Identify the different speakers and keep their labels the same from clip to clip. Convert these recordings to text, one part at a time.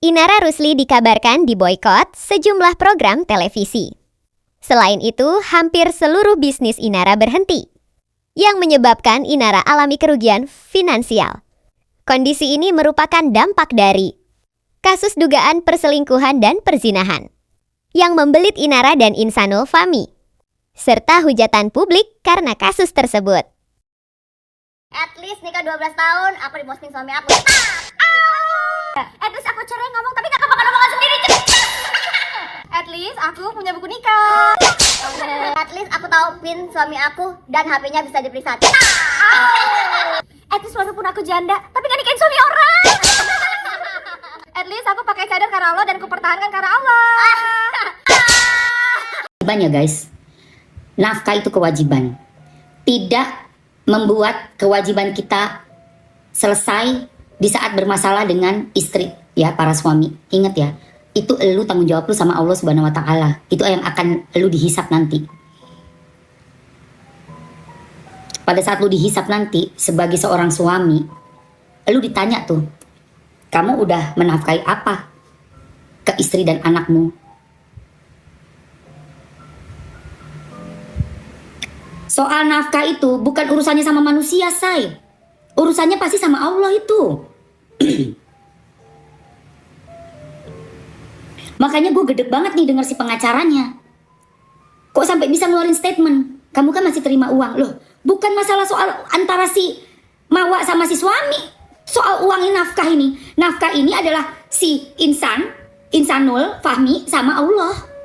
Speaker 1: Inara Rusli dikabarkan diboikot sejumlah program televisi. Selain itu, hampir seluruh bisnis Inara berhenti, yang menyebabkan Inara alami kerugian finansial. Kondisi ini merupakan dampak dari kasus dugaan perselingkuhan dan perzinahan yang membelit Inara dan Insanul Fahmi, serta hujatan publik karena kasus tersebut.
Speaker 2: At least nikah 12 tahun, aku diposting suami aku. At least aku cerai ngomong, tapi kakak bakal omongan sendiri. At least aku punya buku nikah. At least aku tahu pin suami aku dan HP-nya bisa diperiksa. At least walaupun aku janda, tapi gak nikahin suami orang. At least aku pakai cadar karena Allah dan aku pertahankan karena Allah.
Speaker 3: Kewajibannya guys, nafkah itu kewajiban. Tidak membuat kewajiban kita selesai di saat bermasalah dengan istri, ya para suami. Ingat ya, itu elu tanggung jawab lu sama Allah Subhanahu wa taala. Itu yang akan elu dihisap nanti. Pada saat lu dihisap nanti sebagai seorang suami, elu ditanya tuh, kamu udah menafkahi apa ke istri dan anakmu? Soal nafkah itu bukan urusannya sama manusia, say. Urusannya pasti sama Allah itu. Makanya gue gedeg banget nih denger si pengacaranya. Kok sampai bisa ngeluarin statement? Kamu kan masih terima uang. Loh, bukan masalah soal antara si Mawa sama si suami. Soal uangin nafkah ini. Nafkah ini adalah si Insanul Fahmi sama Allah.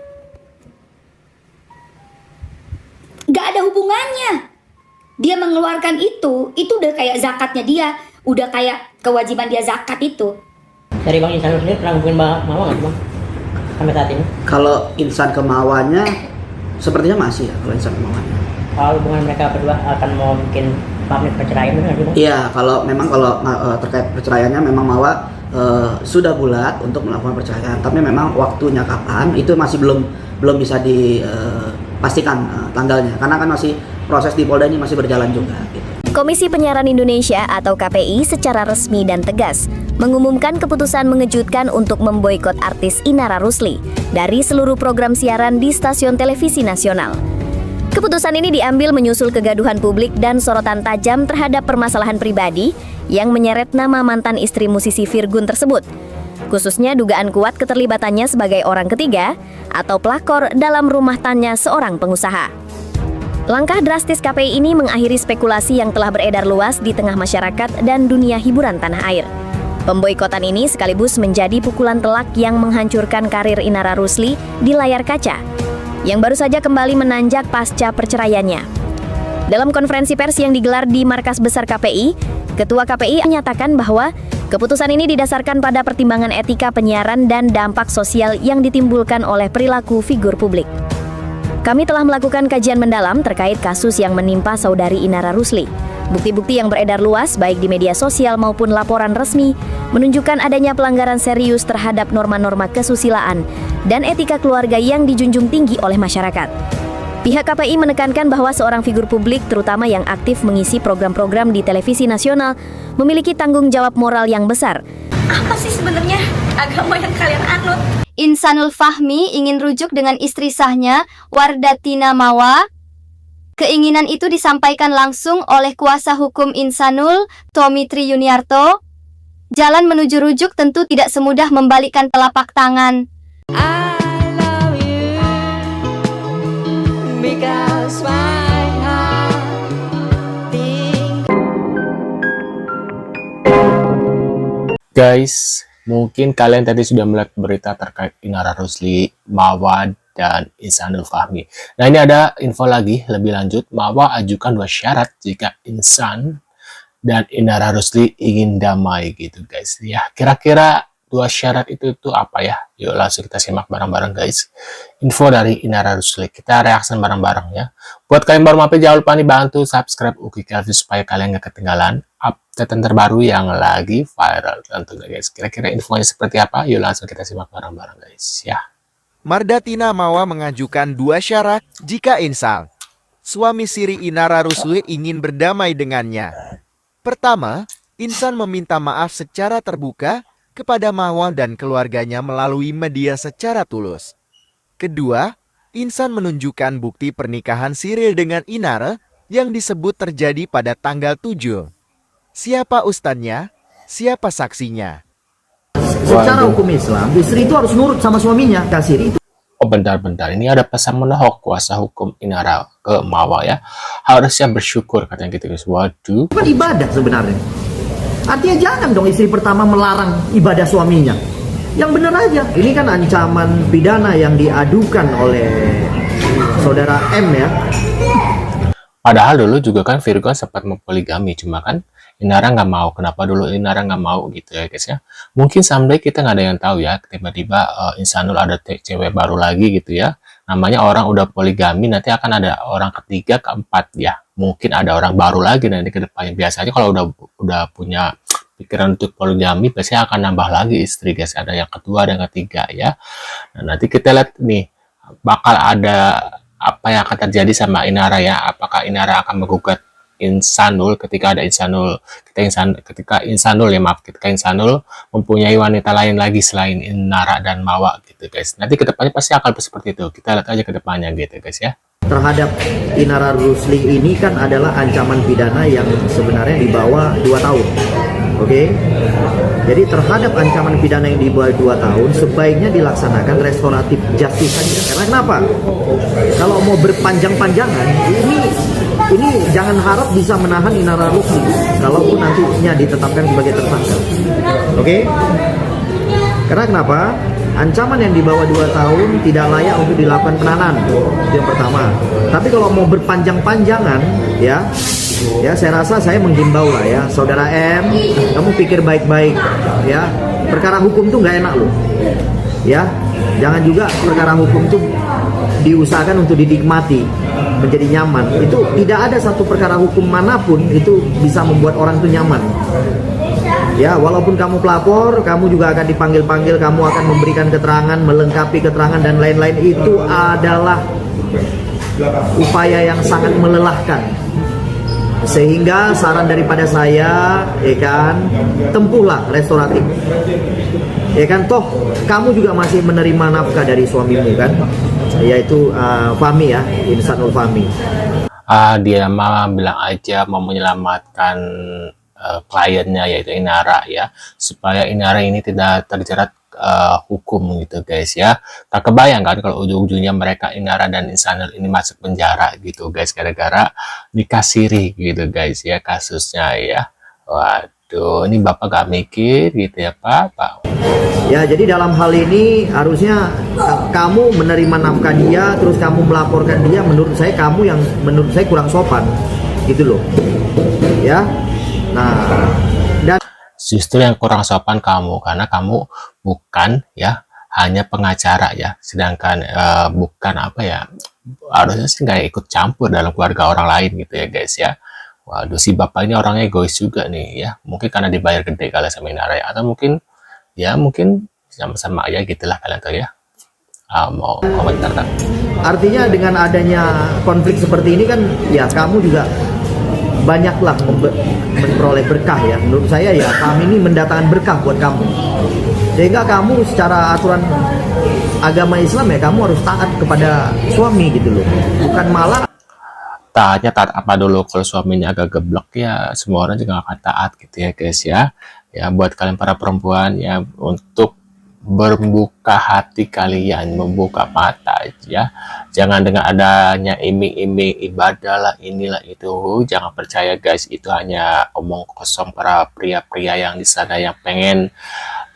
Speaker 3: Gak ada hubungannya. Dia mengeluarkan itu udah kayak zakatnya dia, udah kayak kewajiban dia zakat itu.
Speaker 4: Dari Bang Insan sendiri pernah hubungin Mawa nggak Bang? Sampai saat ini?
Speaker 5: Kalau insan ke Mawanya, sepertinya masih ya kalau insan ke Mawanya.
Speaker 4: Kalau hubungan mereka berdua akan mau bikin pamit perceraian benar sih Bang?
Speaker 5: Iya, kalau terkait perceraiannya memang Mawa sudah bulat untuk melakukan perceraian, tapi memang waktunya kapan itu masih belum bisa dipastikan tanggalnya, karena kan masih proses di Polda ini masih berjalan juga gitu.
Speaker 1: Komisi Penyiaran Indonesia atau KPI secara resmi dan tegas mengumumkan keputusan mengejutkan untuk memboikot artis Inara Rusli dari seluruh program siaran di stasiun televisi nasional. Keputusan ini diambil menyusul kegaduhan publik dan sorotan tajam terhadap permasalahan pribadi yang menyeret nama mantan istri musisi Virgun tersebut, khususnya dugaan kuat keterlibatannya sebagai orang ketiga atau pelakor dalam rumah tangga seorang pengusaha. Langkah drastis KPI ini mengakhiri spekulasi yang telah beredar luas di tengah masyarakat dan dunia hiburan tanah air. Pemboikotan ini sekaligus menjadi pukulan telak yang menghancurkan karir Inara Rusli di layar kaca, yang baru saja kembali menanjak pasca perceraiannya. Dalam konferensi pers yang digelar di markas besar KPI, Ketua KPI menyatakan bahwa keputusan ini didasarkan pada pertimbangan etika penyiaran dan dampak sosial yang ditimbulkan oleh perilaku figur publik. Kami telah melakukan kajian mendalam terkait kasus yang menimpa saudari Inara Rusli. Bukti-bukti yang beredar luas baik di media sosial maupun laporan resmi menunjukkan adanya pelanggaran serius terhadap norma-norma kesusilaan dan etika keluarga yang dijunjung tinggi oleh masyarakat. Pihak KPI menekankan bahwa seorang figur publik, terutama yang aktif mengisi program-program di televisi nasional, memiliki tanggung jawab moral yang besar.
Speaker 2: Apa sih sebenarnya agama yang kalian anut? Insanul Fahmi ingin rujuk dengan istri sahnya, Wardatina Mawa. Keinginan itu disampaikan langsung oleh kuasa hukum Insanul, Tommy Tri Yuniarto. Jalan menuju rujuk tentu tidak semudah membalikkan telapak tangan.
Speaker 6: Guys, mungkin kalian tadi sudah melihat berita terkait Inara Rusli, Mawa, dan Insanul Fahmi. Nah, ini ada info lagi lebih lanjut. Mawa ajukan 2 syarat jika Insan dan Inara Rusli ingin damai gitu guys. Ya, kira-kira 2 syarat itu apa ya? Yuk langsung kita simak bareng-bareng guys. Info dari Inara Rusli. Kita reaksi bareng-bareng ya. Buat kalian baru mampir, jangan lupa nih bantu subscribe Uki Kelvin supaya kalian gak ketinggalan update terbaru yang lagi viral tentunya guys. Kira-kira infonya seperti apa? Yuk langsung kita simak bareng-bareng guys ya.
Speaker 7: Mardatina Mawa mengajukan 2 syarat jika Insal, suami siri Inara Rusli, ingin berdamai dengannya. Pertama, Insan meminta maaf secara terbuka kepada Mawa dan keluarganya melalui media secara tulus. Kedua, Insan menunjukkan bukti pernikahan Siril dengan Inara yang disebut terjadi pada tanggal 7. Siapa ustadznya? Siapa saksinya?
Speaker 5: Secara hukum Islam, istri itu harus nurut sama suaminya. Kasiri itu
Speaker 6: Oh bentar-bentar, ini ada pesan menohok kuasa hukum Inara ke Mawa ya. Harusnya bersyukur katanya gitu guys. Waduh.
Speaker 5: kan ibadah sebenarnya. Artinya jangan dong istri pertama melarang ibadah suaminya. Yang benar aja. Ini kan ancaman pidana yang diadukan oleh saudara M ya.
Speaker 6: Padahal dulu juga kan Virgon sempat mempoligami, cuma kan Inara nggak mau. Kenapa dulu Inara nggak mau gitu ya guys ya? Mungkin someday kita nggak ada yang tahu ya. Tiba-tiba Insanul ada cewek baru lagi gitu ya. Namanya orang udah poligami, nanti akan ada orang ketiga, keempat ya. Mungkin ada orang baru lagi nanti ke depannya. Biasanya kalau udah punya pikiran untuk poligami, biasanya akan nambah lagi istri guys. Ada yang kedua, ada yang ketiga ya. Nah, nanti kita lihat nih, bakal ada apa yang akan terjadi sama Inara ya. Apakah Inara akan menggugat Insanul ketika Insanul mempunyai wanita lain lagi selain Inara dan Mawa gitu guys. Nanti kedepannya pasti akan seperti itu. Kita lihat aja kedepannya gitu guys ya.
Speaker 5: Terhadap Inara Rusli ini kan adalah ancaman pidana yang sebenarnya di bawah 2 tahun. Oke. Jadi terhadap ancaman pidana yang di bawah 2 tahun sebaiknya dilaksanakan restoratif justice saja. Karena kenapa? Kalau mau berpanjang-panjangan ini jangan harap bisa menahan Inara Rusli kalaupun nantinya ditetapkan sebagai tersangka. Oke? Karena kenapa? Ancaman yang di bawah 2 tahun tidak layak untuk dilakukan penahanan. Itu yang pertama. Tapi kalau mau berpanjang-panjangan ya saya rasa saya menghimbau lah ya, saudara M, kamu pikir baik-baik ya. Perkara hukum tuh nggak enak loh. Ya, jangan juga perkara hukum tuh diusahakan untuk dinikmati, menjadi nyaman. Itu tidak ada satu perkara hukum manapun itu bisa membuat orang itu nyaman. Ya, walaupun kamu pelapor, kamu juga akan dipanggil-panggil, kamu akan memberikan keterangan, melengkapi keterangan dan lain-lain. Itu adalah upaya yang sangat melelahkan. Sehingga saran daripada saya, ya kan, tempuhlah restoratif. Ya kan, toh kamu juga masih menerima nafkah dari suamimu kan, yaitu Fahmi ya, Insanul Fahmi.
Speaker 6: Dia mah bilang aja mau menyelamatkan kliennya yaitu Inara ya, supaya Inara ini tidak terjerat hukum gitu guys ya. Tak kebayang kan kalau ujung-ujungnya mereka Inara dan Insanul ini masuk penjara gitu guys, gara-gara nikah siri gitu guys ya kasusnya ya. Waduh, ini Bapak gak mikir gitu ya Pak.
Speaker 5: Ya, jadi dalam hal ini harusnya kamu menerima nafkah dia, terus kamu melaporkan dia. Menurut saya kurang sopan gitu loh ya. Nah, dan
Speaker 6: justru yang kurang sopan kamu, karena kamu bukan ya hanya pengacara ya, sedangkan bukan apa ya, harusnya sih nggak ikut campur dalam keluarga orang lain gitu ya guys ya. Waduh, si bapak ini orangnya egois juga nih ya, mungkin karena dibayar gede kali sama Inara ya, atau mungkin sama-sama aja gitulah kalian tahu ya. Mau komentar kan?
Speaker 5: artinya dengan adanya konflik seperti ini kan ya kamu juga banyaklah memperoleh berkah ya. Menurut saya ya kami ini mendatangkan berkah buat kamu, sehingga kamu secara aturan agama Islam ya kamu harus taat kepada suami gitu loh, bukan malah
Speaker 6: Taatnya taat apa dulu? Kalau suaminya agak geblek ya semua orang juga akan taat gitu ya guys ya. Ya buat kalian para perempuan ya, untuk membuka hati kalian, membuka mata ya. Jangan dengan adanya iming-iming ibadah lah, inilah itu, jangan percaya guys, itu hanya omong kosong para pria-pria yang di sana yang pengen,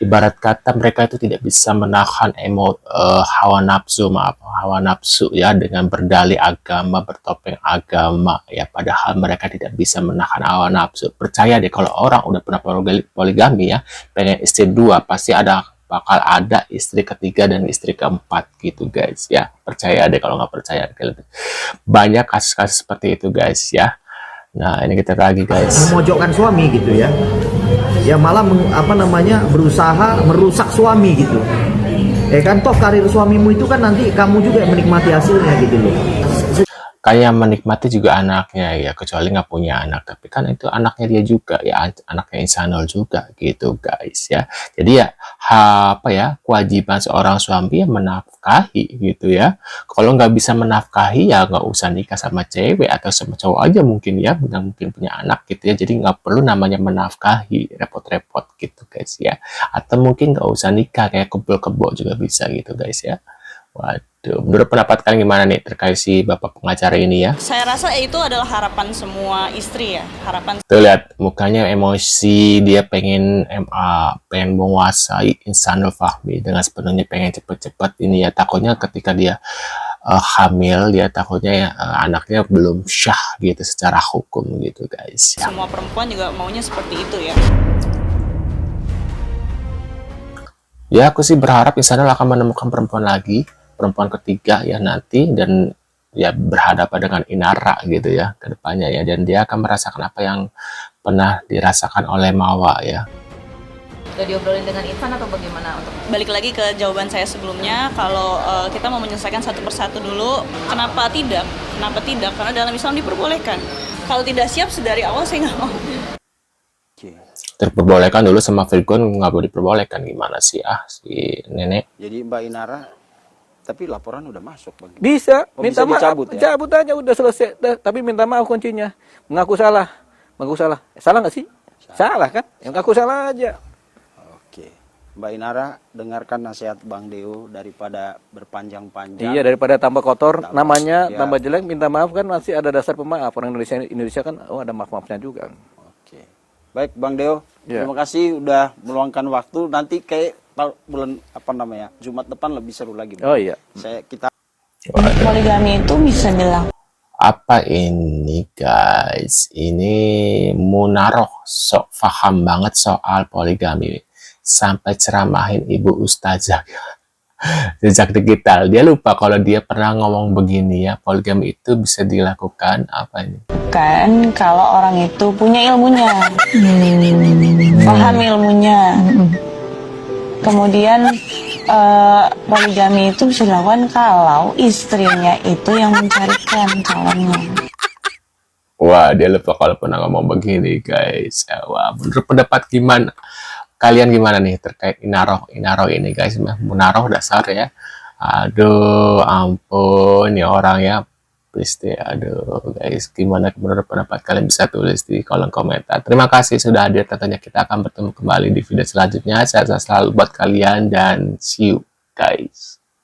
Speaker 6: ibarat kata mereka itu tidak bisa menahan hawa nafsu ya, dengan berdalih agama, bertopeng agama ya, padahal mereka tidak bisa menahan hawa nafsu. Percaya deh, kalau orang udah pernah poligami ya, pengen istri 2, pasti bakal ada istri ketiga dan istri keempat gitu guys ya. Percaya deh, kalau nggak percaya banyak kasus-kasus seperti itu guys ya. Nah ini kita lagi guys,
Speaker 5: memojokkan suami gitu ya. Ya malah berusaha merusak suami gitu. Kan toh karir suamimu itu kan nanti kamu juga yang menikmati hasilnya gitu loh.
Speaker 6: kayak menikmati juga anaknya ya, kecuali nggak punya anak, tapi kan itu anaknya dia juga ya, anaknya Insanul juga gitu guys ya. Jadi ya apa ya, kewajiban seorang suami ya menafkahi gitu ya. Kalau nggak bisa menafkahi ya nggak usah nikah sama cewek atau sama cowok aja mungkin ya, yang mungkin punya anak gitu ya. Jadi nggak perlu namanya menafkahi repot-repot gitu guys ya. Atau mungkin nggak usah nikah, kayak kumpul kebo juga bisa gitu guys ya. Waduh, menurut pendapat kalian gimana nih terkait si bapak pengacara ini ya?
Speaker 8: Saya rasa itu adalah harapan semua istri ya, harapan.
Speaker 6: Tuh lihat mukanya emosi, dia pengen pengen menguasai Insanul Fahmi dengan sepenuhnya, pengen cepet-cepet ini ya. Takutnya ketika dia hamil, dia takutnya ya, anaknya belum syah gitu secara hukum gitu guys.
Speaker 8: Semua perempuan juga maunya seperti itu ya.
Speaker 6: Ya aku sih berharap Insanul akan menemukan perempuan ketiga ya nanti, dan ya berhadapan dengan Inara gitu ya ke depannya ya, dan dia akan merasakan apa yang pernah dirasakan oleh Mawa ya.
Speaker 9: Udah diobrolin dengan Insan atau bagaimana untuk
Speaker 8: Balik lagi ke jawaban saya sebelumnya, kalau kita mau menyelesaikan satu persatu dulu, kenapa tidak? Kenapa tidak? Karena dalam Islam diperbolehkan. Kalau tidak siap sedari awal saya nggak mau.
Speaker 6: Terperbolehkan dulu sama Virgon, nggak boleh diperbolehkan, gimana sih si nenek?
Speaker 10: Jadi Mbak Inara, tapi laporan udah masuk Bang.
Speaker 11: Bisa,
Speaker 10: Oh,
Speaker 11: minta
Speaker 10: bisa
Speaker 11: maaf,
Speaker 10: dicabut ya?
Speaker 11: cabut aja udah selesai. Tapi minta maaf kuncinya. Mengaku salah. Salah nggak sih? Salah kan? Yang ngaku salah aja.
Speaker 10: Oke. Mbak Inara, dengarkan nasihat Bang Deo daripada berpanjang-panjang.
Speaker 11: Iya, daripada tambah kotor namanya,
Speaker 10: ya.
Speaker 11: tambah jelek, minta maaf kan masih ada dasar pemaaf. Orang Indonesia kan ada maaf-maafnya juga.
Speaker 10: Oke. Baik Bang Deo,
Speaker 11: Ya.
Speaker 10: terima kasih udah meluangkan waktu. Nanti kayak bulan Jumat depan lebih seru lagi. Bang.
Speaker 11: Oh iya.
Speaker 10: Kita
Speaker 8: Poligami itu bisa dilakukan.
Speaker 6: Apa ini guys? Ini Munaroh sok paham banget soal poligami, sampai ceramahin ibu ustazah jejak digital. Dia lupa kalau dia pernah ngomong begini ya, poligami itu bisa dilakukan apa ini?
Speaker 8: Kan kalau orang itu punya ilmunya, paham ilmunya. Kemudian poligami itu bisa dilakukan kalau istrinya itu yang mencarikan calonnya.
Speaker 6: Wah, dia lupa kalau pernah ngomong begini guys. Wah, menurut pendapat gimana? Kalian gimana nih terkait Inaroh ini guys? Munaroh dasar ya. Aduh, ampun ya orang ya. Please deh, aduh guys, gimana menurut pendapat kalian, bisa tulis di kolom komentar. Terima kasih sudah hadir, tentunya kita akan bertemu kembali di video selanjutnya. Sehat selalu buat kalian dan see you guys.